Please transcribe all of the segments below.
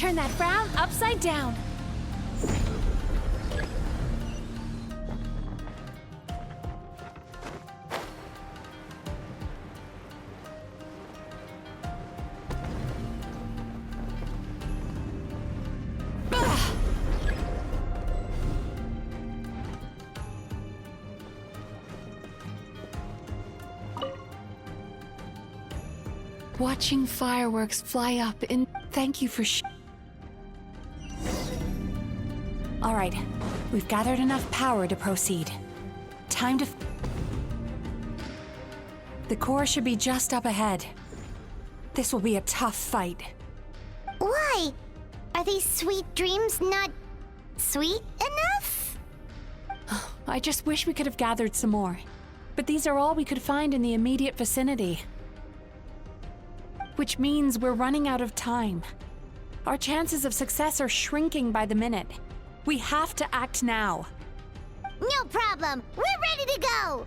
Turn that frown upside down. Watching fireworks fly up in... Thank you for All right, we've gathered enough power to proceed. Time to... The core should be just up ahead. This will be a tough fight. Why? Are these sweet dreams not sweet enough? I just wish we could have gathered some more. But these are all we could find in the immediate vicinity. Which means we're running out of time. Our chances of success are shrinking by the minute. We have to act now. No problem. We're ready to go.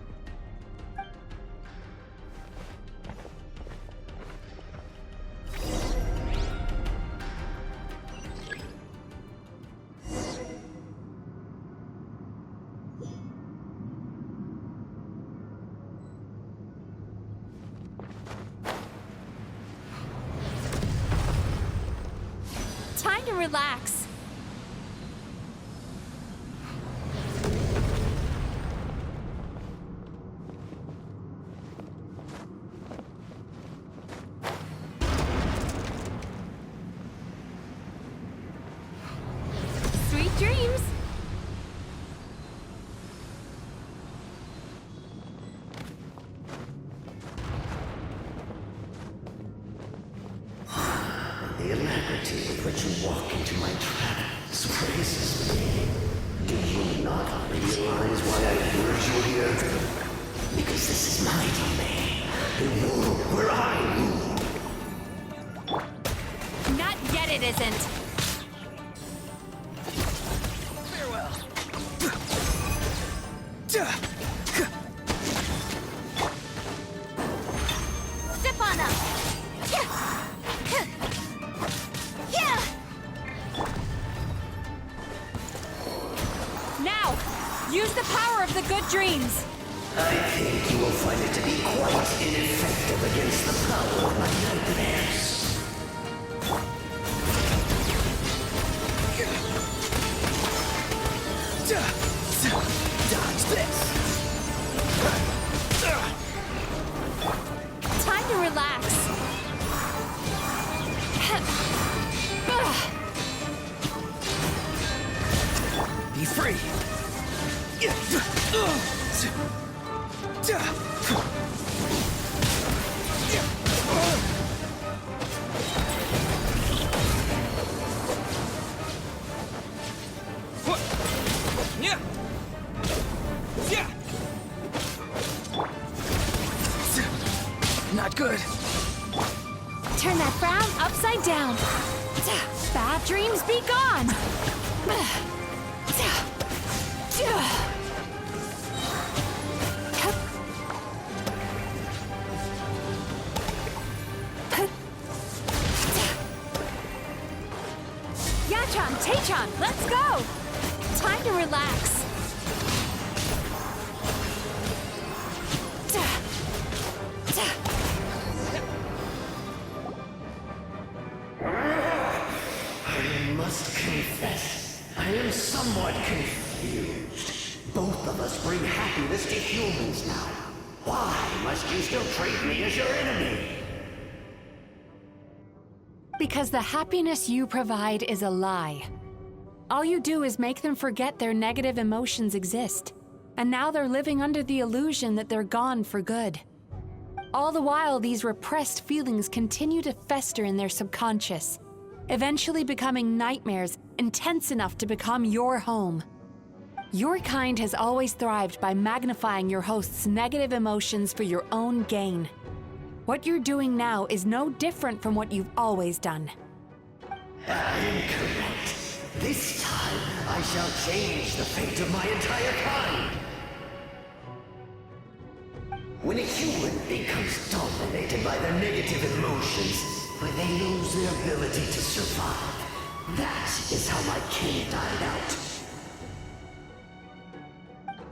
Time to relax. Sweet dreams. The alacrity with which you walk into my trap surprises me. Do you not realize why I lured you here? Because this is my domain. You rule where I rule. Not yet, it isn't. Farewell. Step on them. Now, use the power of the good dreams. I think you will find it to be quite ineffective against the power of my nightmares. Dodge this. Time to relax. Be free. Not good. Turn that frown upside down. Bad dreams be gone. Yachan, Taechan, let's go! Time to relax. I must confess, I am somewhat confused. Both of us bring happiness to humans now. Why must you still treat me as your enemy? Because the happiness you provide is a lie. All you do is make them forget their negative emotions exist. And now they're living under the illusion that they're gone for good. All the while, these repressed feelings continue to fester in their subconscious, eventually becoming nightmares intense enough to become your home. Your kind has always thrived by magnifying your host's negative emotions for your own gain. What you're doing now is no different from what you've always done. I am correct. This time, I shall change the fate of my entire kind. When a human becomes dominated by their negative emotions, when they lose their ability to survive, That is how my kin died out.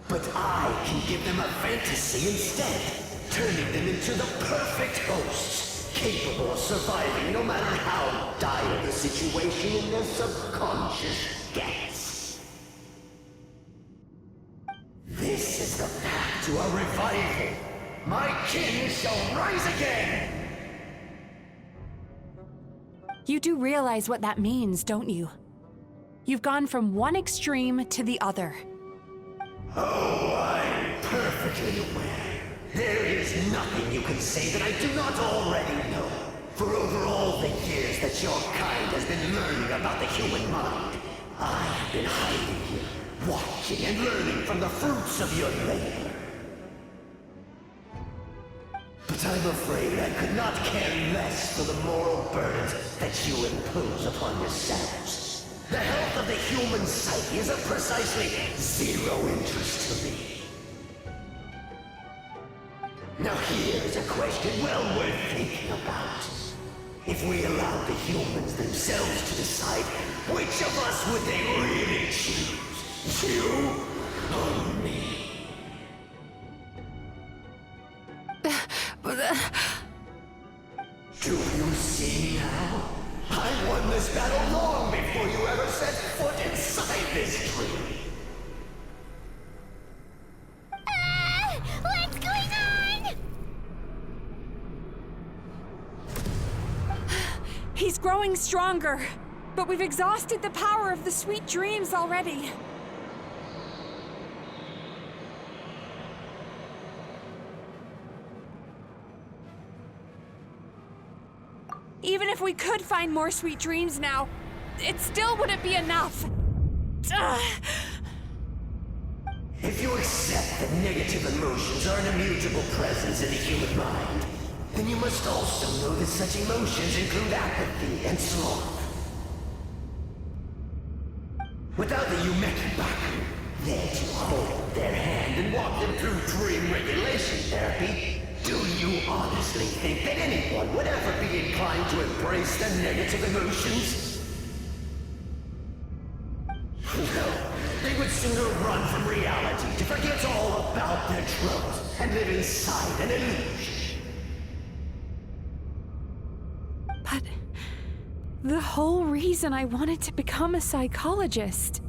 But I can give them a fantasy instead, turning them into the perfect hosts, capable of surviving no matter how dire the situation in their subconscious gets. This is the path to a revival. My kin shall rise again! You do realize what that means, don't you? You've gone from one extreme to the other. Oh, I'm perfectly aware. There is nothing you can say that I do not already know. For over all the years that your kind has been learning about the human mind, I have been hiding here, watching and learning from the fruits of your labor. But I'm afraid I could not care less for the moral burdens that you impose upon yourselves. The health of the human psyche is of precisely zero interest to me. Now here's a question well worth thinking about. If we allowed the humans themselves to decide, which of us would they really choose? You or me? Do you see now? I won this battle long before you ever set foot inside this tree. What's going on? He's growing stronger, but we've exhausted the power of the sweet dreams already. Even if we could find more sweet dreams now, it still wouldn't be enough. If you accept that negative emotions are an immutable presence in the human mind, then you must also know that such emotions include apathy and sloth. Without the Yumekibaku there to hold their hand and walk them through dream regulation therapy, do you honestly think that anyone would ever be inclined to embrace the negative emotions? No, they would sooner run from reality to forget all about their troubles and live inside an illusion. But the whole reason I wanted to become a psychologist.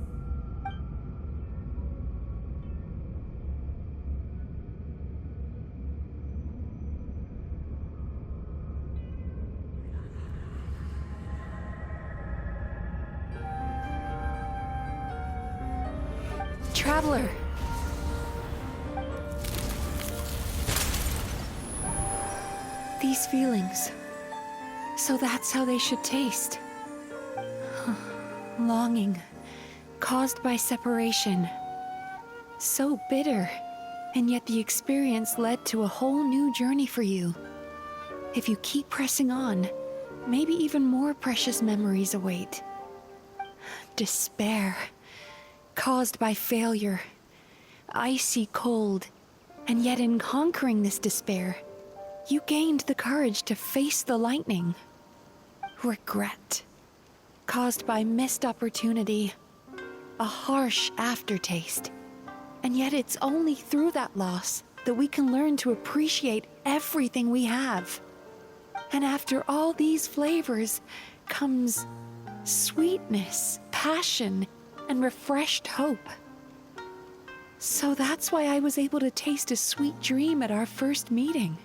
Traveler. These feelings. So that's how they should taste. Longing, caused by separation. So bitter, and yet the experience led to a whole new journey for you. If you keep pressing on, maybe even more precious memories await. Despair, caused by failure. Icy cold, and yet in conquering this despair, you gained the courage to face the lightning. Regret, caused by missed opportunity, a harsh aftertaste. And yet it's only through that loss that we can learn to appreciate everything we have. And after all these flavors comes sweetness, passion, and refreshed hope. So that's why I was able to taste a sweet dream at our first meeting.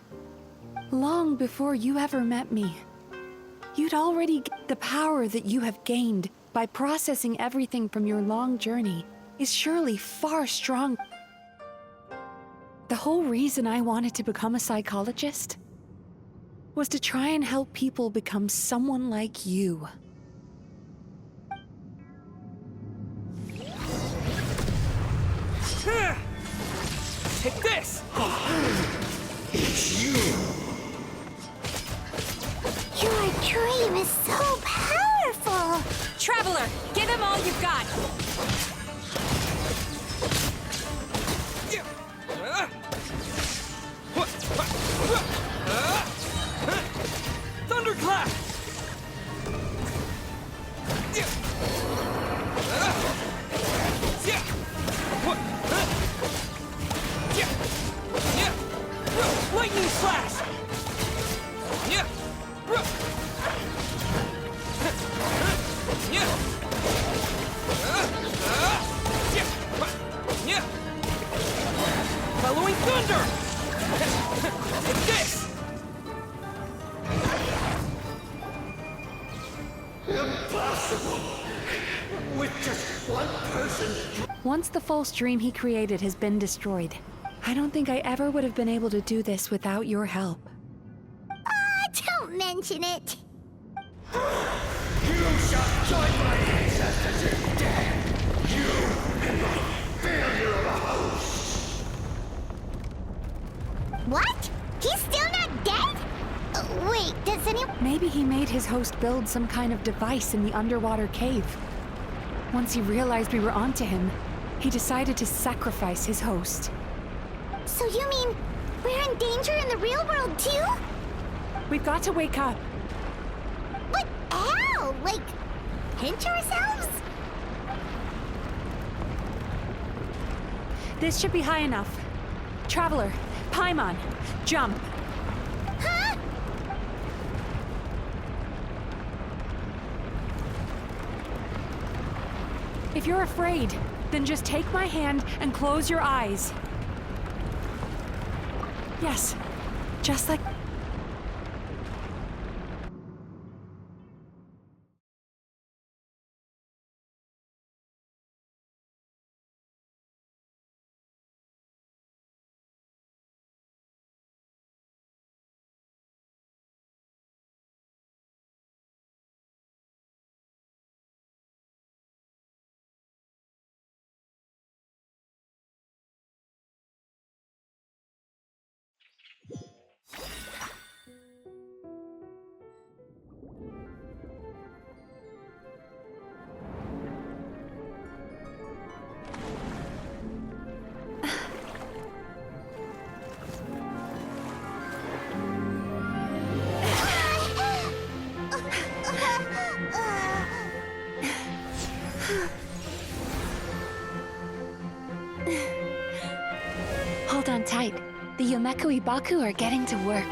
Long before you ever met me. You'd already the power that you have gained by processing everything from your long journey is surely far strong. The whole reason I wanted to become a psychologist was to try and help people become someone like you. Take this! It's you! Your dream is so powerful! Traveler, give him all you've got! Thunderclap! possible? With just one person? Once the false dream he created has been destroyed, I don't think I ever would have been able to do this without your help. Don't mention it. You shall join my ancestors in death! You and my failure of a host! What? He's still not dead? Wait, does anyone... Maybe he made his host build some kind of device in the underwater cave. Once he realized we were onto him, he decided to sacrifice his host. So you mean we're in danger in the real world too? We've got to wake up. But how? Like, pinch ourselves? This should be high enough. Traveler, Paimon, jump. Huh? If you're afraid, then just take my hand and close your eyes. Yes, just like... Hold on tight. The Yomeku Ibaku are getting to work.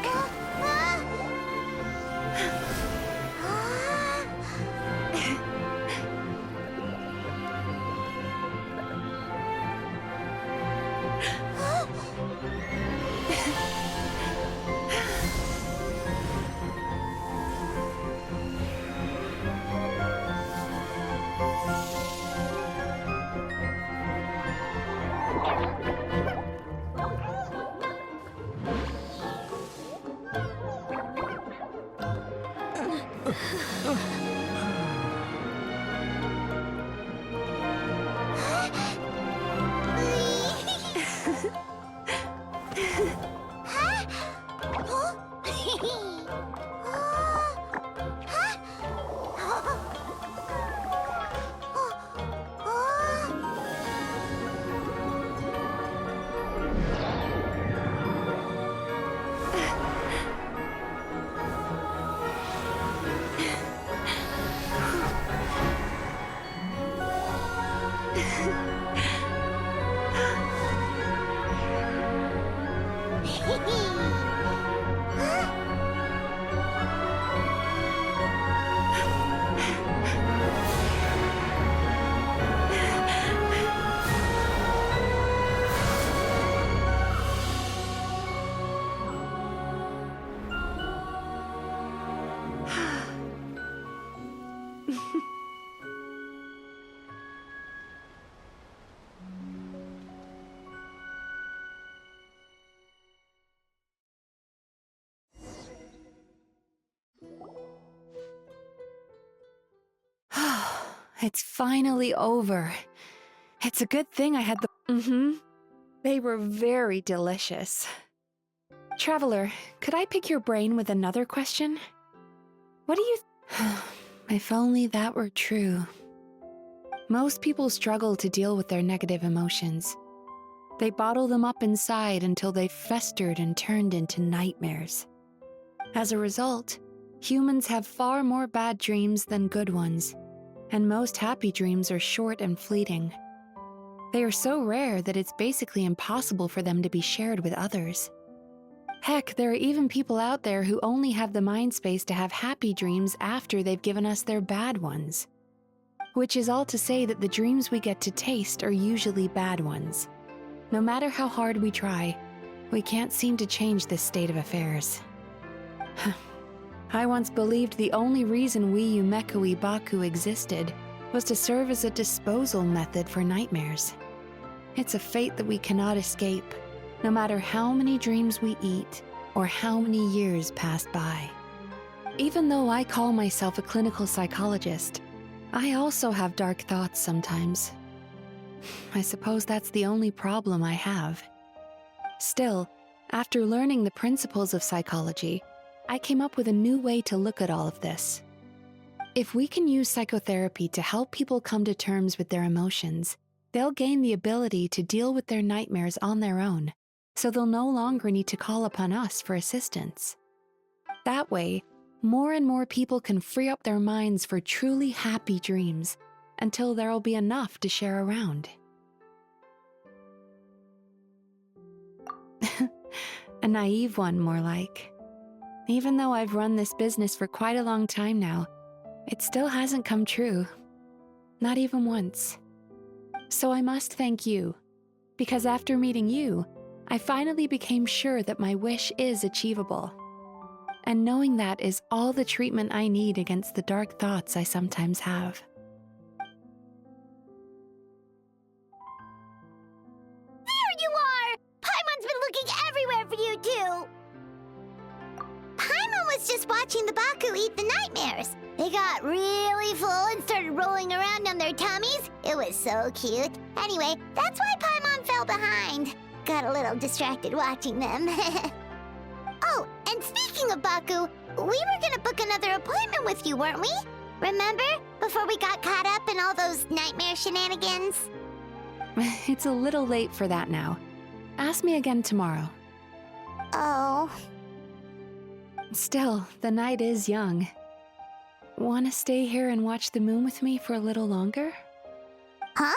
It's finally over. It's a good thing I had the... They were very delicious. Traveler, could I pick your brain with another question? What do you... If only that were true. Most people struggle to deal with their negative emotions. They bottle them up inside until they've festered and turned into nightmares. As a result, humans have far more bad dreams than good ones, and most happy dreams are short and fleeting. They are so rare that it's basically impossible for them to be shared with others. Heck, there are even people out there who only have the mind space to have happy dreams after they've given us their bad ones. Which is all to say that the dreams we get to taste are usually bad ones. No matter how hard we try, we can't seem to change this state of affairs. I once believed the only reason we Yumekoi Baku existed was to serve as a disposal method for nightmares. It's a fate that we cannot escape, no matter how many dreams we eat or how many years pass by. Even though I call myself a clinical psychologist, I also have dark thoughts sometimes. I suppose that's the only problem I have. Still, after learning the principles of psychology, I came up with a new way to look at all of this. If we can use psychotherapy to help people come to terms with their emotions, they'll gain the ability to deal with their nightmares on their own, so they'll no longer need to call upon us for assistance. That way, more and more people can free up their minds for truly happy dreams until there'll be enough to share around. A naive one, more like. Even though I've run this business for quite a long time now, it still hasn't come true. Not even once. So I must thank you, because after meeting you, I finally became sure that my wish is achievable. And knowing that is all the treatment I need against the dark thoughts I sometimes have. There you are! Paimon's been looking everywhere for you, too! Paimon was just watching the Baku eat the nightmares. They got really full and started rolling around on their tummies. It was so cute. Anyway, that's why Paimon fell behind. Got a little distracted watching them. Oh, and speaking of Baku, we were gonna book another appointment with you, weren't we? Remember? Before we got caught up in all those nightmare shenanigans? It's a little late for that now. Ask me again tomorrow. Oh. Still, the night is young. Want to stay here and watch the moon with me for a little longer? Huh?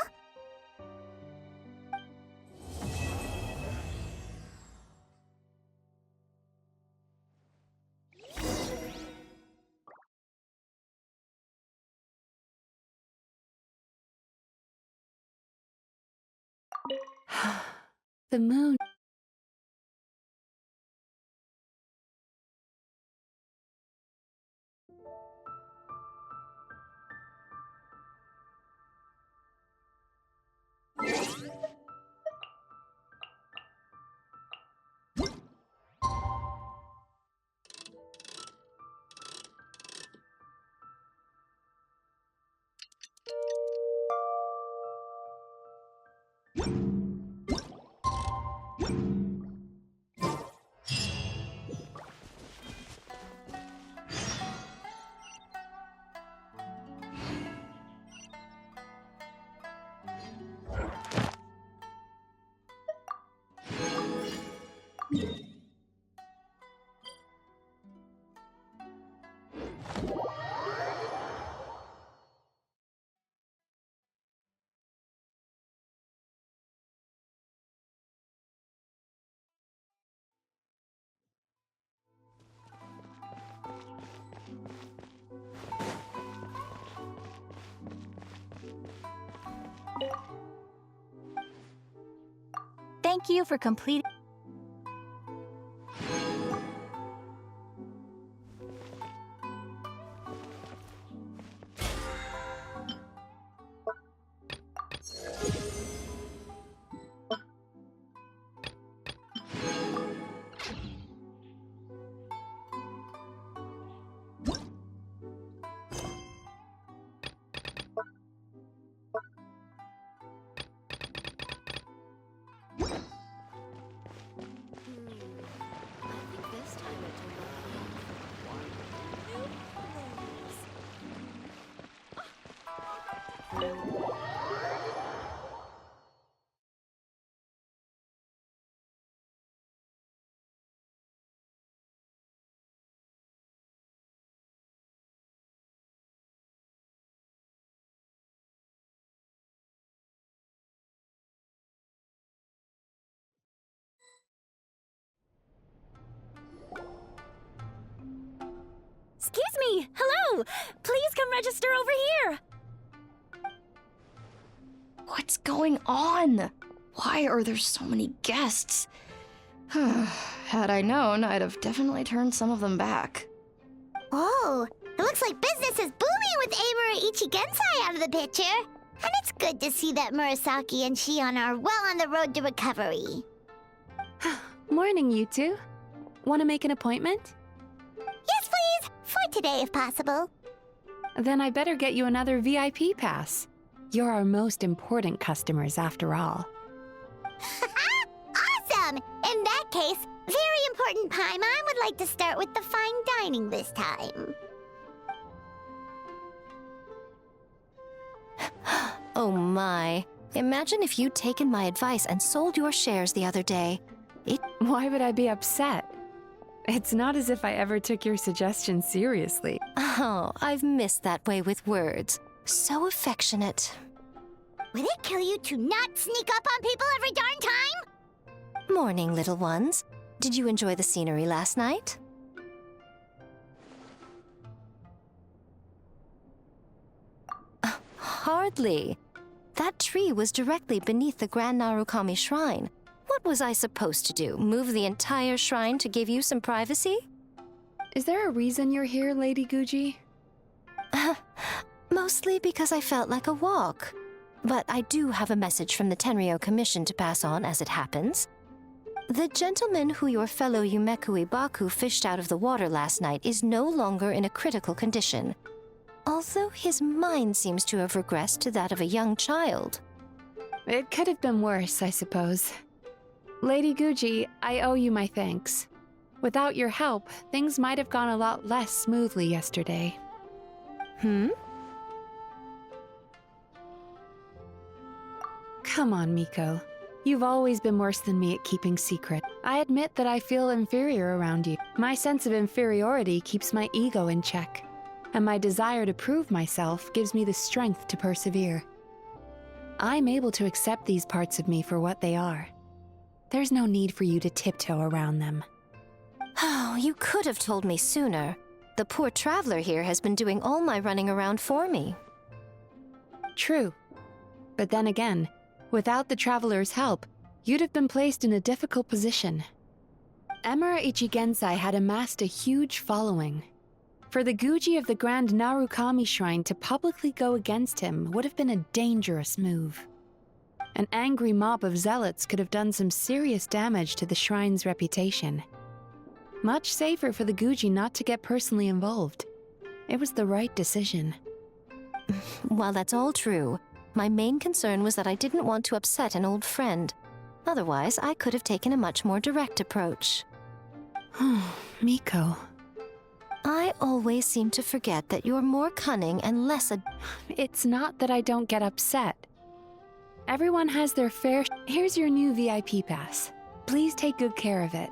The moon. Thank you for completing. Excuse me! Hello! Please come register over here! What's going on? Why are there so many guests? Had I known, I'd have definitely turned some of them back. Oh, it looks like business is booming with Amura Ichigensai out of the picture. And it's good to see that Murasaki and Shion are well on the road to recovery. Morning, you two. Want to make an appointment? Yes, please! For today, if possible. Then I better get you another VIP pass. You're our most important customers, after all. Awesome! In that case, very important Paimon would like to start with the fine dining this time. Oh my. Imagine if you'd taken my advice and sold your shares the other day. Why would I be upset? It's not as if I ever took your suggestion seriously. Oh, I've missed that way with words. So affectionate. Would it kill you to not sneak up on people every darn time? Morning, little ones. Did you enjoy the scenery last night? Hardly. That tree was directly beneath the Grand Narukami Shrine. What was I supposed to do? Move the entire shrine to give you some privacy? Is there a reason you're here, Lady Guji? Mostly because I felt like a walk. But I do have a message from the Tenryo Commission to pass on as it happens. The gentleman who your fellow Yumeku Ibaku fished out of the water last night is no longer in a critical condition. Although his mind seems to have regressed to that of a young child. It could have been worse, I suppose. Lady Guji, I owe you my thanks. Without your help, things might have gone a lot less smoothly yesterday. Come on, Miko. You've always been worse than me at keeping secret. I admit that I feel inferior around you. My sense of inferiority keeps my ego in check, and my desire to prove myself gives me the strength to persevere. I'm able to accept these parts of me for what they are. There's no need for you to tiptoe around them. Oh, you could have told me sooner. The poor traveler here has been doing all my running around for me. True. But then again, without the traveler's help, you'd have been placed in a difficult position. Emira Ichigensai had amassed a huge following. For the Guji of the Grand Narukami Shrine to publicly go against him would have been a dangerous move. An angry mob of zealots could have done some serious damage to the shrine's reputation. Much safer for the Guji not to get personally involved. It was the right decision. While that's all true, my main concern was that I didn't want to upset an old friend. Otherwise, I could have taken a much more direct approach. Miko. I always seem to forget that you're more cunning and less It's not that I don't get upset. Everyone has their fair Here's your new VIP pass. Please take good care of it.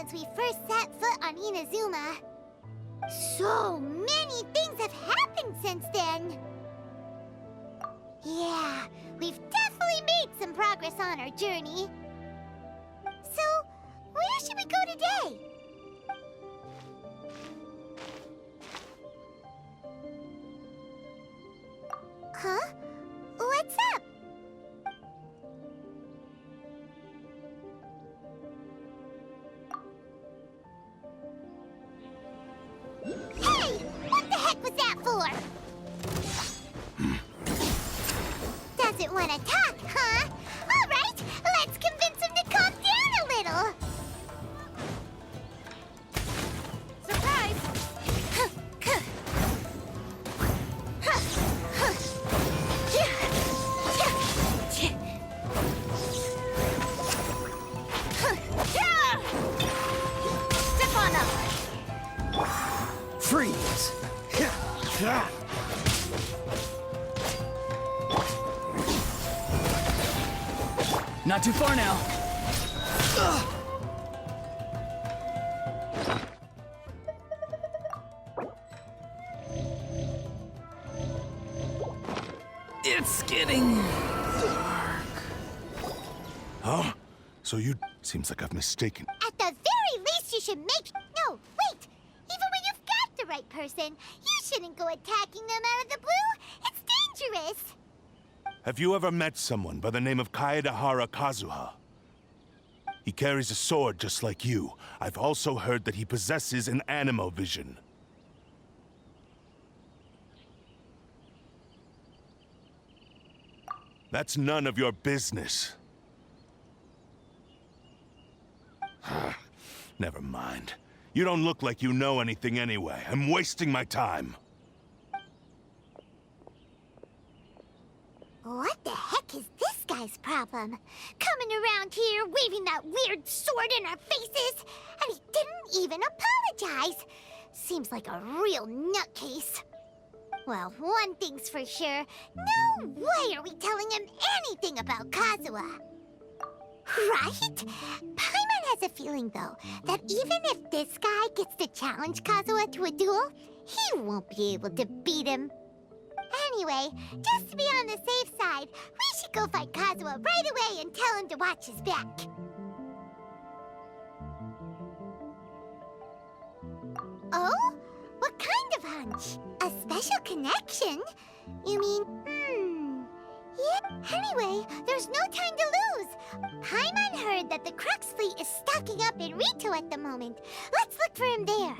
since we first set foot on Inazuma. So many things have happened since then. Yeah, we've definitely made some progress on our journey. So, where should we go today? Huh? What's up? Hey! What the heck was that for? Doesn't want to talk, huh? All right, let's convince him to calm down a little. Surprise! Step on up. Freeze! Not too far now. It's getting dark. Huh? So you... Seems like I've mistaken. At the very least, you should make... No, wait! Even when you've got the right person, you shouldn't go attacking them out of the blue. It's dangerous. Have you ever met someone by the name of Kaedehara Kazuha? He carries a sword just like you. I've also heard that he possesses an animo vision. That's none of your business. Never mind. You don't look like you know anything anyway. I'm wasting my time. What the heck is this guy's problem? Coming around here, waving that weird sword in our faces, and he didn't even apologize. Seems like a real nutcase. Well, one thing's for sure. No way are we telling him anything about Kazuha. Right? Paimon has a feeling, though, that even if this guy gets to challenge Kazuha to a duel, he won't be able to beat him. Anyway, just to be on the safe side, we should go fight Kazuha right away and tell him to watch his back. Oh? What kind of hunch? A special connection? You mean, yeah. Anyway, there's no time to lose. Paimon heard that the Crux fleet is stocking up in Rito at the moment. Let's look for him there.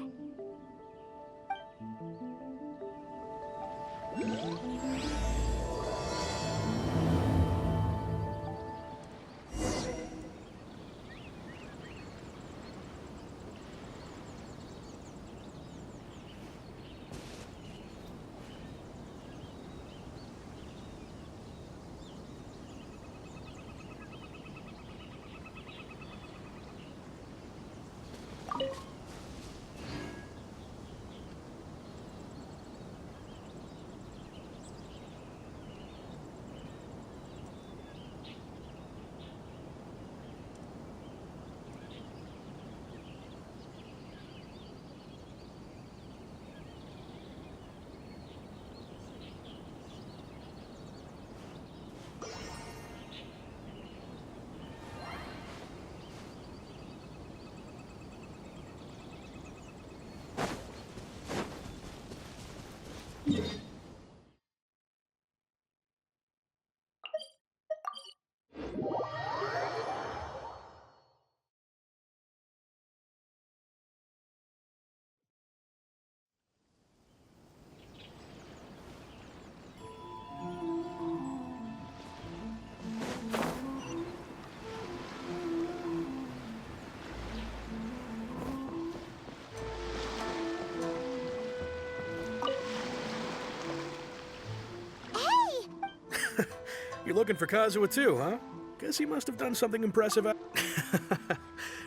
You're looking for Kazuha too, huh? Guess he must have done something impressive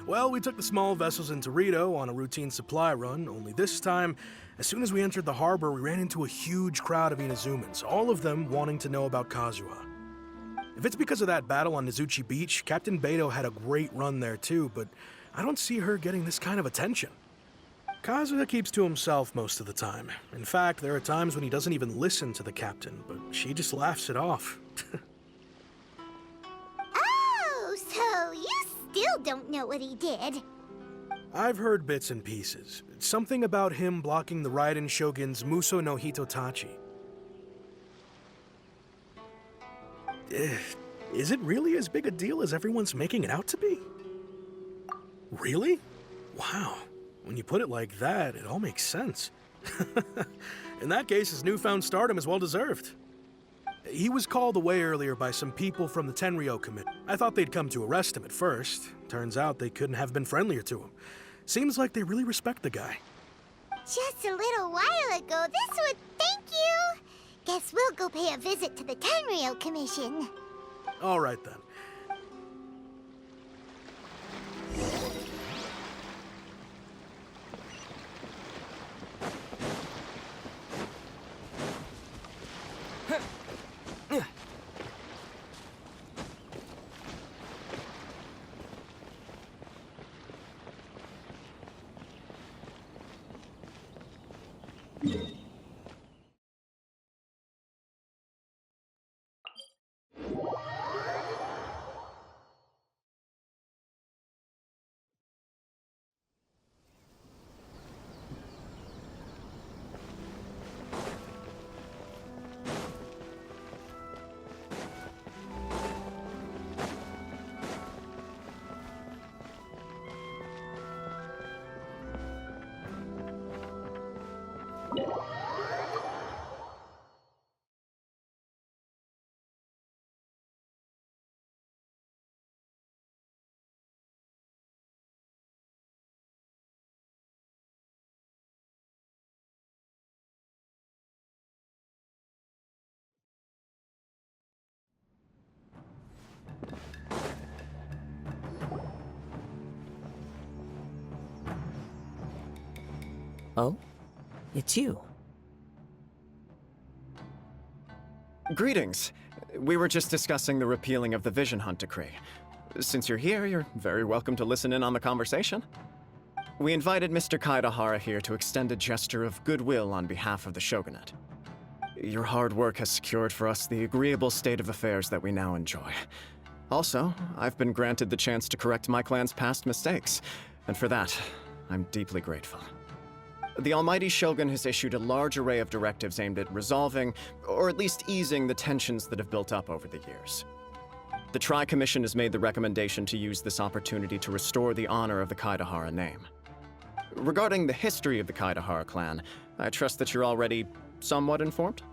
Well, we took the small vessels into Rito on a routine supply run, only this time, as soon as we entered the harbor, we ran into a huge crowd of Inazumans, all of them wanting to know about Kazuha. If it's because of that battle on Nizuchi Beach, Captain Beto had a great run there too, but I don't see her getting this kind of attention. Kazuha keeps to himself most of the time. In fact, there are times when he doesn't even listen to the captain, but she just laughs it off. Oh, so you still don't know what he did? I've heard bits and pieces. Something about him blocking the Raiden Shogun's Muso no Hitotachi. Is it really as big a deal as everyone's making it out to be? Really? Wow. When you put it like that, it all makes sense. In that case, his newfound stardom is well deserved. He was called away earlier by some people from the Tenryo Committee. I thought they'd come to arrest him at first. Turns out they couldn't have been friendlier to him. Seems like they really respect the guy. Just a little while ago, this would thank you. Guess we'll go pay a visit to the Tenryo Commission. All right then. Oh? It's you. Greetings. We were just discussing the repealing of the Vision Hunt decree. Since you're here, you're very welcome to listen in on the conversation. We invited Mr. Kaidahara here to extend a gesture of goodwill on behalf of the Shogunate. Your hard work has secured for us the agreeable state of affairs that we now enjoy. Also, I've been granted the chance to correct my clan's past mistakes, and for that, I'm deeply grateful. The Almighty Shogun has issued a large array of directives aimed at resolving, or at least easing, the tensions that have built up over the years. The Tri-Commission has made the recommendation to use this opportunity to restore the honor of the Kaidahara name. Regarding the history of the Kaidahara clan, I trust that you're already somewhat informed?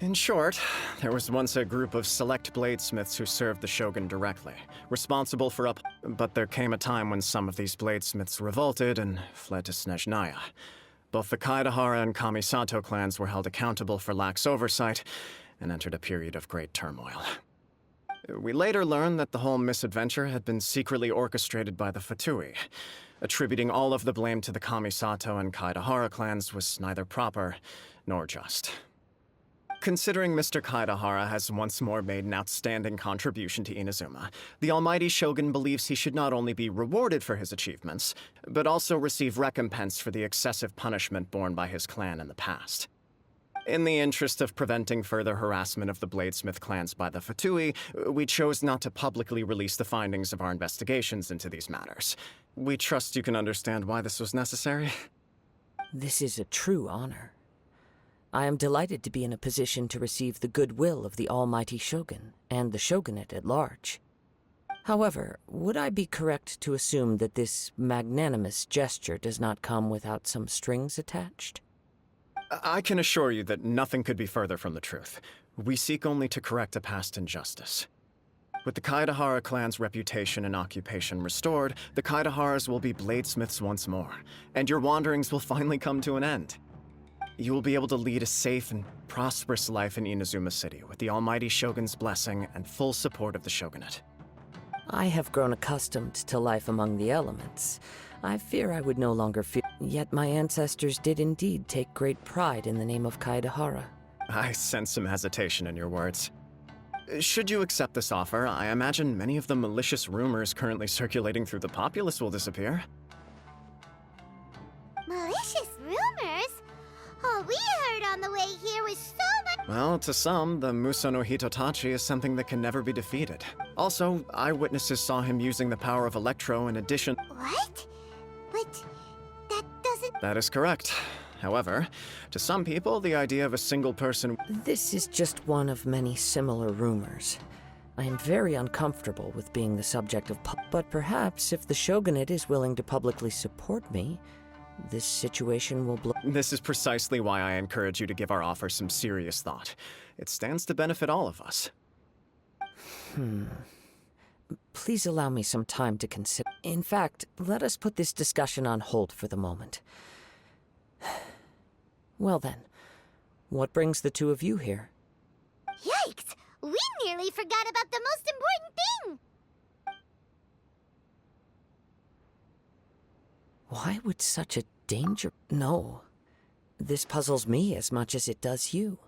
In short, there was once a group of select bladesmiths who served the Shogun directly, responsible for but there came a time when some of these bladesmiths revolted and fled to Snezhnaya. Both the Kaidahara and Kamisato clans were held accountable for lax oversight and entered a period of great turmoil. We later learned that the whole misadventure had been secretly orchestrated by the Fatui. Attributing all of the blame to the Kamisato and Kaidahara clans was neither proper nor just. Considering Mr. Kaidahara has once more made an outstanding contribution to Inazuma, the Almighty Shogun believes he should not only be rewarded for his achievements, but also receive recompense for the excessive punishment borne by his clan in the past. In the interest of preventing further harassment of the Bladesmith clans by the Fatui, we chose not to publicly release the findings of our investigations into these matters. We trust you can understand why this was necessary. This is a true honor. I am delighted to be in a position to receive the goodwill of the Almighty Shogun and the Shogunate at large. However, would I be correct to assume that this magnanimous gesture does not come without some strings attached? I can assure you that nothing could be further from the truth. We seek only to correct a past injustice. With the Kaidahara clan's reputation and occupation restored, the Kaidaharas will be bladesmiths once more, and your wanderings will finally come to an end. You will be able to lead a safe and prosperous life in Inazuma City with the Almighty Shogun's blessing and full support of the Shogunate. I have grown accustomed to life among the elements. I fear I would no longer feel. Yet my ancestors did indeed take great pride in the name of Kaidahara. I sense some hesitation in your words. Should you accept this offer, I imagine many of the malicious rumors currently circulating through the populace will disappear. Malicious rumors? All we heard on the way here was so much. Well, to some, the Muso no Hitotachi is something that can never be defeated. Also, eyewitnesses saw him using the power of Electro in addition. What? But that doesn't. That is correct. However, to some people, the idea of a single person. This is just one of many similar rumors. I am very uncomfortable with being the subject of but perhaps if the Shogunate is willing to publicly support me, this situation will blow. This is precisely why I encourage you to give our offer some serious thought. It stands to benefit all of us. Please allow me some time to consider. In fact, let us put this discussion on hold for the moment. Well then, what brings the two of you here? Yikes! We nearly forgot about the most important thing! Why would such a danger... No. This puzzles me as much as it does you.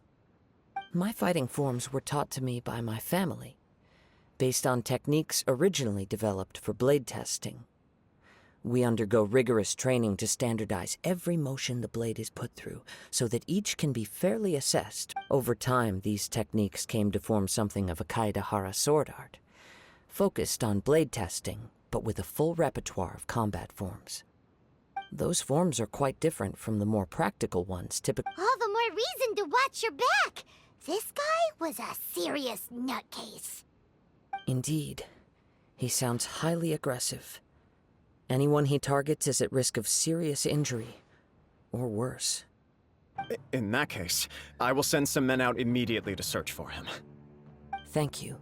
My fighting forms were taught to me by my family, based on techniques originally developed for blade testing. We undergo rigorous training to standardize every motion the blade is put through, so that each can be fairly assessed. Over time, these techniques came to form something of a Kaedahara sword art, focused on blade testing, but with a full repertoire of combat forms. Those forms are quite different from the more practical ones typical. All the more reason to watch your back! This guy was a serious nutcase. Indeed. He sounds highly aggressive. Anyone he targets is at risk of serious injury, or worse. In that case, I will send some men out immediately to search for him. Thank you.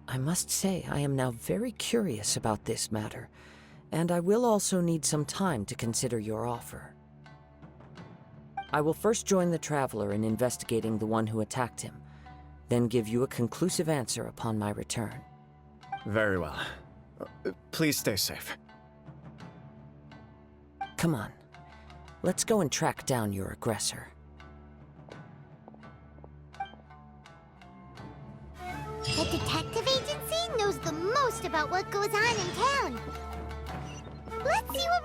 I must say I am now very curious about this matter, and I will also need some time to consider your offer. I will first join the Traveler in investigating the one who attacked him, then give you a conclusive answer upon my return. Very well. Please stay safe. Come on. Let's go and track down your aggressor. The detective agency knows the most about what goes on in town. Let's see what